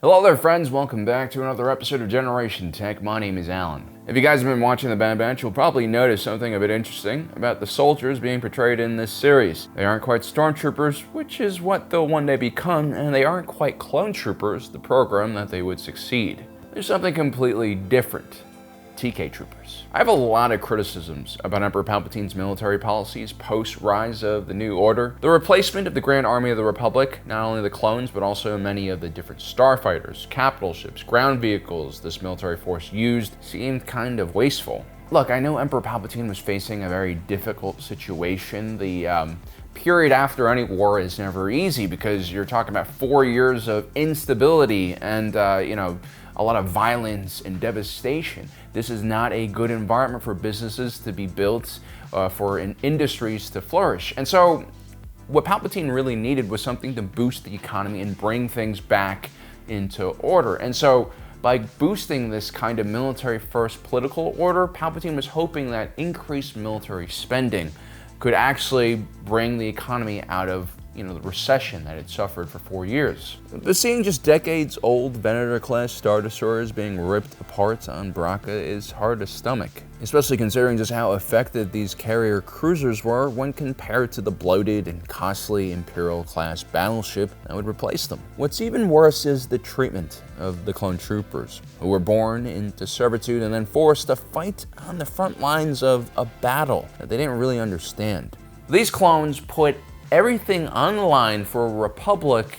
Hello there friends, welcome back to another episode of Generation Tech. My name is Alan. If you guys have been watching The Bad Batch, you'll probably notice something a bit interesting about the soldiers being portrayed in this series. They aren't quite Stormtroopers, which is what they'll one day become, and they aren't quite Clone Troopers, the program that they would succeed. There's something completely different. TK Troopers. I have a lot of criticisms about Emperor Palpatine's military policies post-rise of the New Order. The replacement of the Grand Army of the Republic, not only the clones, but also many of the different starfighters, capital ships, ground vehicles this military force used, seemed kind of wasteful. Look, I know Emperor Palpatine was facing a very difficult situation. The period after any war is never easy because you're talking about 4 years of instability and, a lot of violence and devastation. This is not a good environment for businesses to be built, for industries to flourish. And so what Palpatine really needed was something to boost the economy and bring things back into order. And so by boosting this kind of military-first political order, Palpatine was hoping that increased military spending could actually bring the economy out of the recession that it suffered for 4 years. But seeing just decades-old Venator-class Star Destroyers being ripped apart on Braca is hard to stomach, especially considering just how effective these carrier cruisers were when compared to the bloated and costly Imperial-class battleship that would replace them. What's even worse is the treatment of the Clone Troopers, who were born into servitude and then forced to fight on the front lines of a battle that they didn't really understand. These clones put everything on the line for a republic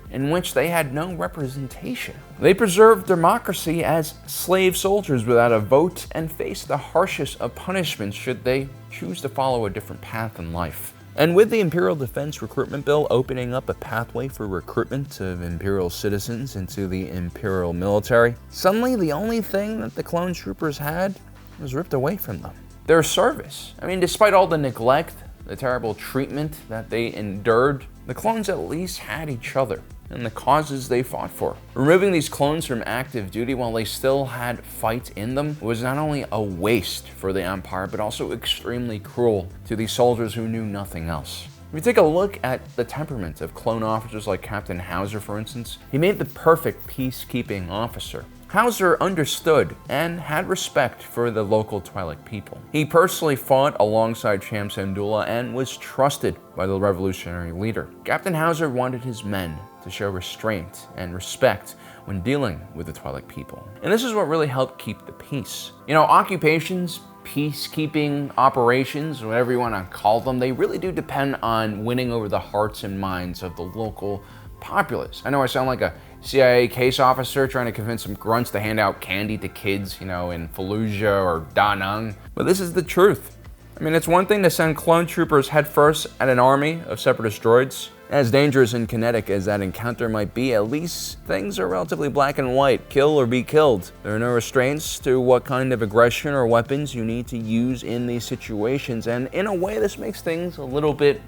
in which they had no representation. They preserved democracy as slave soldiers without a vote and faced the harshest of punishments should they choose to follow a different path in life. And with the Imperial Defense Recruitment Bill opening up a pathway for recruitment of Imperial citizens into the Imperial military, suddenly the only thing that the Clone Troopers had was ripped away from them. Their service. I mean, despite all the neglect, the terrible treatment that they endured, the clones at least had each other and the causes they fought for. Removing these clones from active duty while they still had fight in them was not only a waste for the Empire, but also extremely cruel to these soldiers who knew nothing else. If you take a look at the temperament of clone officers like Captain Hauser, for instance, he made the perfect peacekeeping officer. Hauser understood and had respect for the local Twi'lek people. He personally fought alongside Cham Syndulla and was trusted by the revolutionary leader. Captain Hauser wanted his men to show restraint and respect when dealing with the Twi'lek people. And this is what really helped keep the peace. Occupations, peacekeeping operations, whatever you want to call them, they really do depend on winning over the hearts and minds of the local populace. I know I sound like a CIA case officer trying to convince some grunts to hand out candy to kids, in Fallujah or Da Nang, but this is the truth. I mean, it's one thing to send clone troopers headfirst at an army of separatist droids. As dangerous and kinetic as that encounter might be, at least things are relatively black and white. Kill or be killed. There are no restraints to what kind of aggression or weapons you need to use in these situations, and in a way this makes things a little bit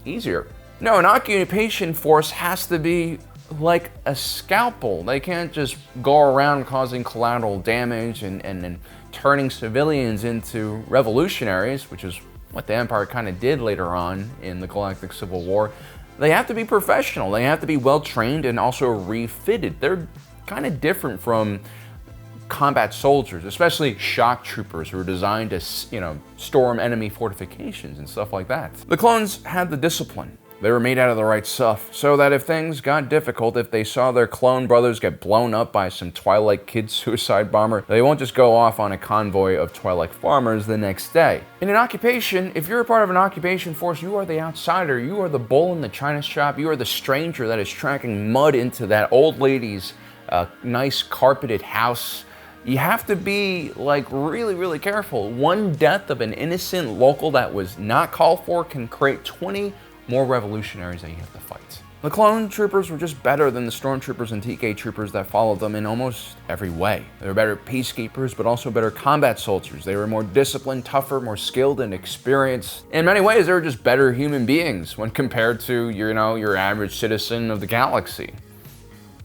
easier. No, an occupation force has to be like a scalpel. They can't just go around causing collateral damage and turning civilians into revolutionaries, which is what the Empire kind of did later on in the Galactic Civil War. They have to be professional. They have to be well trained and also refitted. They're kind of different from combat soldiers, especially shock troopers who are designed to, storm enemy fortifications and stuff like that. The clones had the discipline. They were made out of the right stuff, so that if things got difficult, if they saw their clone brothers get blown up by some Twi'lek kid suicide bomber, they won't just go off on a convoy of Twi'lek farmers the next day. In an occupation, if you're a part of an occupation force, you are the outsider, you are the bull in the china shop, you are the stranger that is tracking mud into that old lady's nice carpeted house. You have to be really, really careful. One death of an innocent local that was not called for can create 20 more revolutionaries that you have to fight. The clone troopers were just better than the stormtroopers and TK troopers that followed them in almost every way. They were better peacekeepers, but also better combat soldiers. They were more disciplined, tougher, more skilled and experienced. In many ways, they were just better human beings when compared to your average citizen of the galaxy.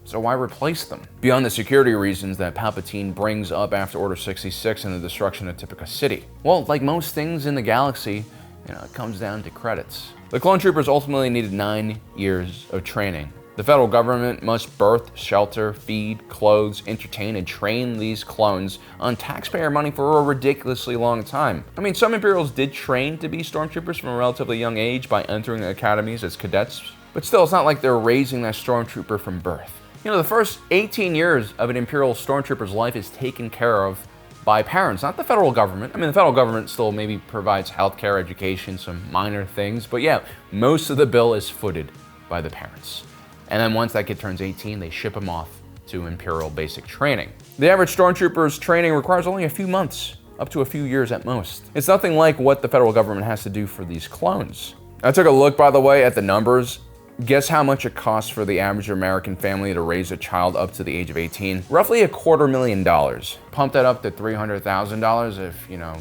So why replace them? Beyond the security reasons that Palpatine brings up after Order 66 and the destruction of Tipica City. Well, like most things in the galaxy, it comes down to credits. The clone troopers ultimately needed 9 years of training The federal government must birth, shelter, feed, clothe, entertain, and train these clones on taxpayer money for a ridiculously long time. I mean, some Imperials did train to be Stormtroopers from a relatively young age by entering academies as cadets, but still, it's not like they're raising that Stormtrooper from birth. You know, the first 18 years of an Imperial Stormtrooper's life is taken care of by parents, not the federal government. I mean, the federal government still maybe provides healthcare, education, some minor things, but yeah, most of the bill is footed by the parents. And then once that kid turns 18, they ship him off to Imperial basic training. The average Stormtrooper's training requires only a few months, up to a few years at most. It's nothing like what the federal government has to do for these clones. I took a look, by the way, at the numbers. Guess how much it costs for the average American family to raise a child up to the age of 18? Roughly $250,000. Pump that up to $300,000 if, you know,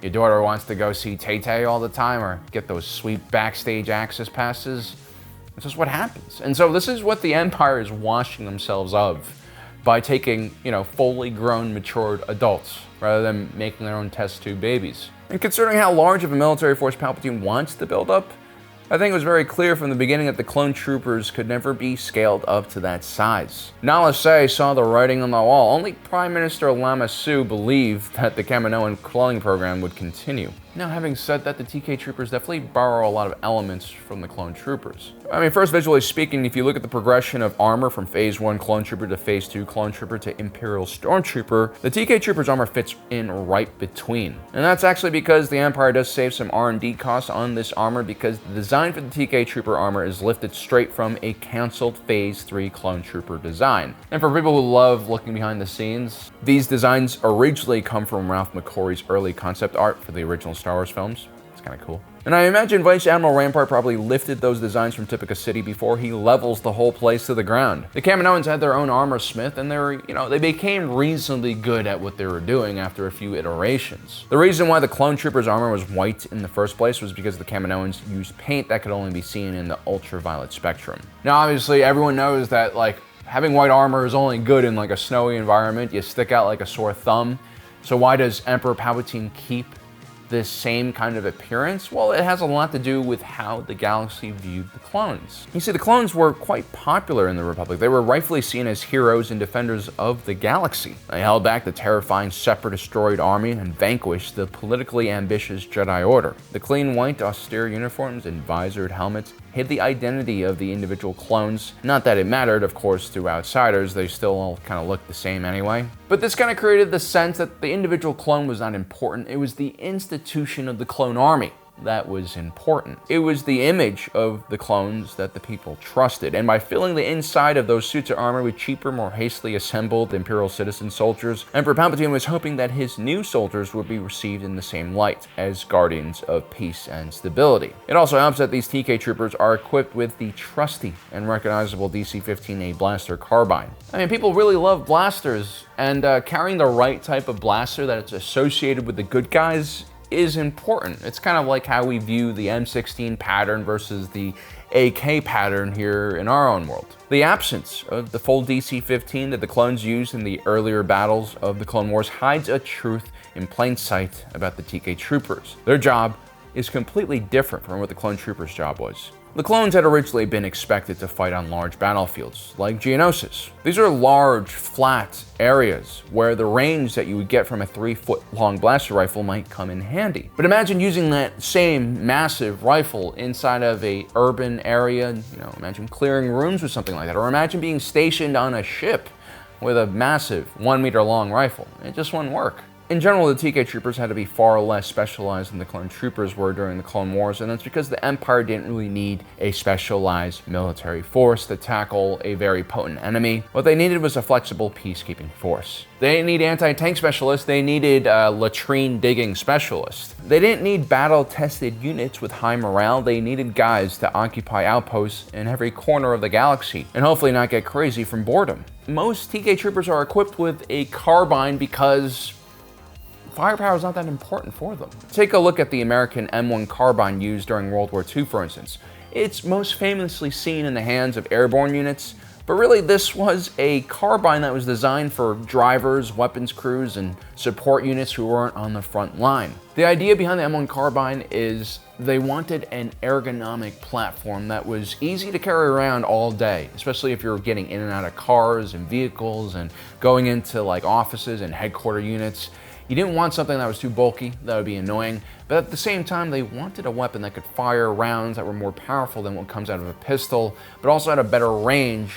your daughter wants to go see Tay-Tay all the time or get those sweet backstage access passes. This is what happens. And so this is what the Empire is washing themselves of by taking, you know, fully grown, matured adults rather than making their own test tube babies. And considering how large of a military force Palpatine wants to build up, I think it was very clear from the beginning that the clone troopers could never be scaled up to that size. Nala Se saw the writing on the wall. Only Prime Minister Lama Su believed that the Kaminoan cloning program would continue. Now, having said that, the TK troopers definitely borrow a lot of elements from the clone troopers. I mean, first, visually speaking, if you look at the progression of armor from Phase 1 clone trooper to Phase 2 clone trooper to Imperial Stormtrooper, the TK troopers armor fits in right between. And that's actually because the Empire does save some R&D costs on this armor, because the design for the TK trooper armor is lifted straight from a canceled Phase 3 clone trooper design. And for people who love looking behind the scenes, these designs originally come from Ralph McQuarrie's early concept art for the original Star Wars films. It's kind of cool. And I imagine Vice Admiral Rampart probably lifted those designs from Tipica City before he levels the whole place to the ground. The Kaminoans had their own armor smith, and they became reasonably good at what they were doing after a few iterations. The reason why the clone troopers' armor was white in the first place was because the Kaminoans used paint that could only be seen in the ultraviolet spectrum. Now, obviously, everyone knows that, like, having white armor is only good in, like, a snowy environment. You stick out like a sore thumb. So why does Emperor Palpatine keep this same kind of appearance? Well, it has a lot to do with how the galaxy viewed the clones. You see, the clones were quite popular in the Republic. They were rightfully seen as heroes and defenders of the galaxy. They held back the terrifying Separatist droid army and vanquished the politically ambitious Jedi Order. The clean white, austere uniforms and visored helmets hid the identity of the individual clones. Not that it mattered, of course, to outsiders. They still all kind of looked the same anyway. But this kind of created the sense that the individual clone was not important. It was the institution of the clone army that was important. It was the image of the clones that the people trusted. And by filling the inside of those suits of armor with cheaper, more hastily assembled Imperial citizen soldiers, Emperor Palpatine was hoping that his new soldiers would be received in the same light as guardians of peace and stability. It also helps that these TK troopers are equipped with the trusty and recognizable DC-15A blaster carbine. I mean, people really love blasters, and carrying the right type of blaster that it's associated with the good guys is important. It's kind of like how we view the M16 pattern versus the AK pattern here in our own world. The absence of the full DC-15 that the clones used in the earlier battles of the Clone Wars hides a truth in plain sight about the TK troopers. Their job is completely different from what the clone troopers' job was. The clones had originally been expected to fight on large battlefields, like Geonosis. These are large, flat areas where the range that you would get from a 3-foot-long blaster rifle might come in handy. But imagine using that same massive rifle inside of an urban area, imagine clearing rooms with something like that, or imagine being stationed on a ship with a massive 1-meter-long rifle. It just wouldn't work. In general, the TK troopers had to be far less specialized than the clone troopers were during the Clone Wars, and that's because the Empire didn't really need a specialized military force to tackle a very potent enemy. What they needed was a flexible peacekeeping force. They didn't need anti-tank specialists, they needed latrine digging specialists. They didn't need battle-tested units with high morale, they needed guys to occupy outposts in every corner of the galaxy, and hopefully not get crazy from boredom. Most TK troopers are equipped with a carbine because firepower is not that important for them. Take a look at the American M1 carbine used during World War II, for instance. It's most famously seen in the hands of airborne units, But really, this was a carbine that was designed for drivers, weapons crews, and support units who weren't on the front line. The idea behind the M1 carbine is they wanted an ergonomic platform that was easy to carry around all day, especially if you're getting in and out of cars and vehicles and going into like offices and headquarter units. You didn't want something that was too bulky, that would be annoying, but at the same time, they wanted a weapon that could fire rounds that were more powerful than what comes out of a pistol, but also had a better range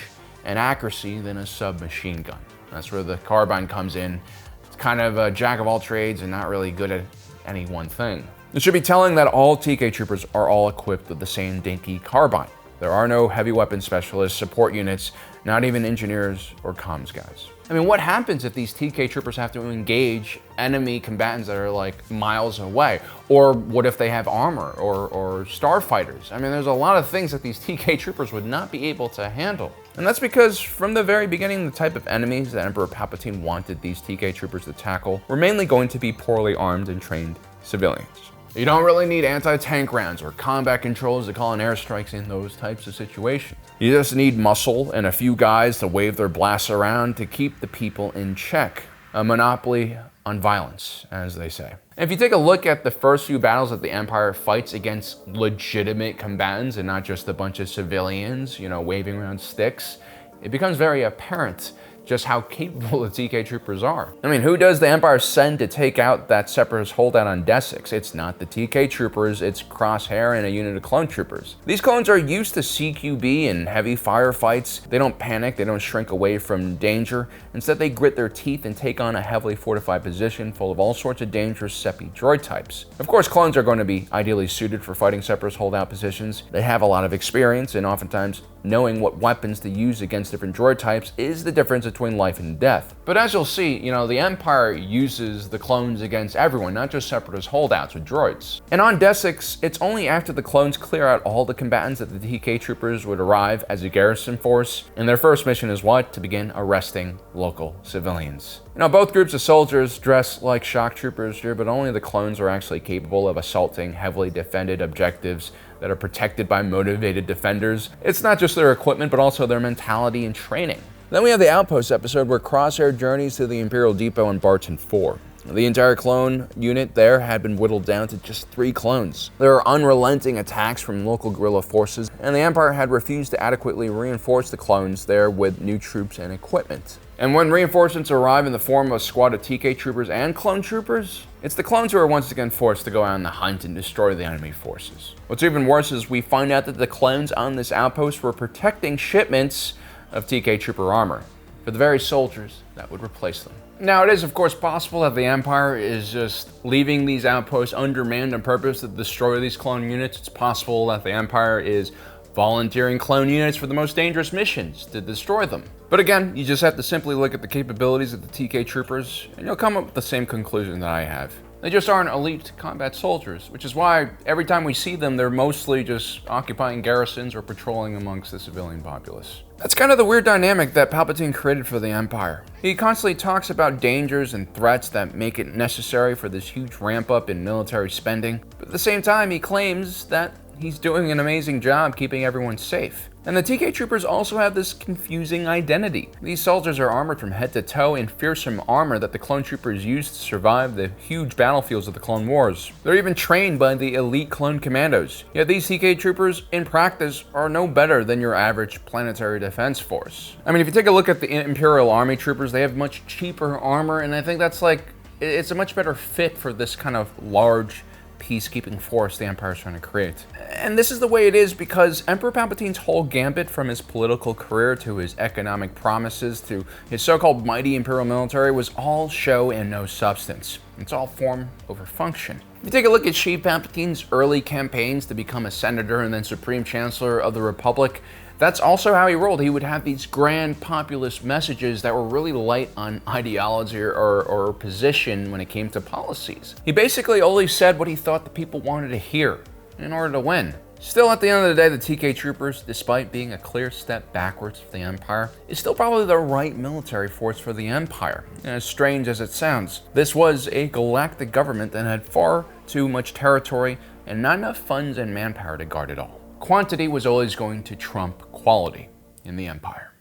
and accuracy than a submachine gun. That's where the carbine comes in. It's kind of a jack of all trades and not really good at any one thing. It should be telling that all TK troopers are all equipped with the same dinky carbine. There are no heavy weapon specialists, support units, not even engineers or comms guys. I mean, what happens if these TK troopers have to engage enemy combatants that are like miles away? Or what if they have armor or starfighters? I mean, there's a lot of things that these TK troopers would not be able to handle. And that's because from the very beginning, the type of enemies that Emperor Palpatine wanted these TK troopers to tackle were mainly going to be poorly armed and trained civilians. You don't really need anti-tank rounds or combat controls to call in airstrikes in those types of situations. You just need muscle and a few guys to wave their blasts around to keep the people in check. A monopoly on violence, as they say. And if you take a look at the first few battles that the Empire fights against legitimate combatants and not just a bunch of civilians, waving around sticks, it becomes very apparent just how capable the TK troopers are. I mean, who does the Empire send to take out that Separatist holdout on Desix? It's not the TK troopers, it's Crosshair and a unit of clone troopers. These clones are used to CQB and heavy firefights. They don't panic, they don't shrink away from danger. Instead, they grit their teeth and take on a heavily fortified position full of all sorts of dangerous Sepi droid types. Of course, clones are going to be ideally suited for fighting Separatist holdout positions. They have a lot of experience, and oftentimes knowing what weapons to use against different droid types is the difference between life and death. But as you'll see, the Empire uses the clones against everyone, not just Separatist holdouts with droids. And on Desix, it's only after the clones clear out all the combatants that the TK troopers would arrive as a garrison force, and their first mission is what? To begin arresting local civilians. Both groups of soldiers dress like shock troopers here, but only the clones are actually capable of assaulting heavily defended objectives that are protected by motivated defenders. It's not just their equipment, but also their mentality and training. Then we have the Outpost episode where Crosshair journeys to the Imperial Depot in Barton 4. The entire clone unit there had been whittled down to just 3 clones. There were unrelenting attacks from local guerrilla forces, and the Empire had refused to adequately reinforce the clones there with new troops and equipment. And when reinforcements arrive in the form of a squad of TK troopers and clone troopers, it's the clones who are once again forced to go out on the hunt and destroy the enemy forces. What's even worse is we find out that the clones on this outpost were protecting shipments of TK trooper armor for the very soldiers that would replace them. Now, it is of course possible that the Empire is just leaving these outposts undermanned on purpose to destroy these clone units. It's possible that the Empire is volunteering clone units for the most dangerous missions to destroy them. But again, you just have to simply look at the capabilities of the TK troopers and you'll come up with the same conclusion that I have. They just aren't elite combat soldiers, which is why every time we see them, they're mostly just occupying garrisons or patrolling amongst the civilian populace. That's kind of the weird dynamic that Palpatine created for the Empire. He constantly talks about dangers and threats that make it necessary for this huge ramp up in military spending, but at the same time, he claims that he's doing an amazing job keeping everyone safe. And the TK troopers also have this confusing identity. These soldiers are armored from head to toe in fearsome armor that the clone troopers used to survive the huge battlefields of the Clone Wars. They're even trained by the elite clone commandos. Yet these TK troopers, in practice, are no better than your average planetary defense force. I mean, if you take a look at the Imperial Army troopers, they have much cheaper armor, and I think that's it's a much better fit for this kind of large peacekeeping force the Empire is trying to create. And this is the way it is because Emperor Palpatine's whole gambit, from his political career to his economic promises to his so-called mighty imperial military, was all show and no substance. It's all form over function. If you take a look at Sheev Palpatine's early campaigns to become a senator and then Supreme Chancellor of the Republic, that's also how he rolled. He would have these grand populist messages that were really light on ideology or position when it came to policies. He basically only said what he thought the people wanted to hear in order to win. Still, at the end of the day, the TK troopers, despite being a clear step backwards for the Empire, is still probably the right military force for the Empire. And as strange as it sounds, this was a galactic government that had far too much territory and not enough funds and manpower to guard it all. Quantity was always going to trump quality in the Empire.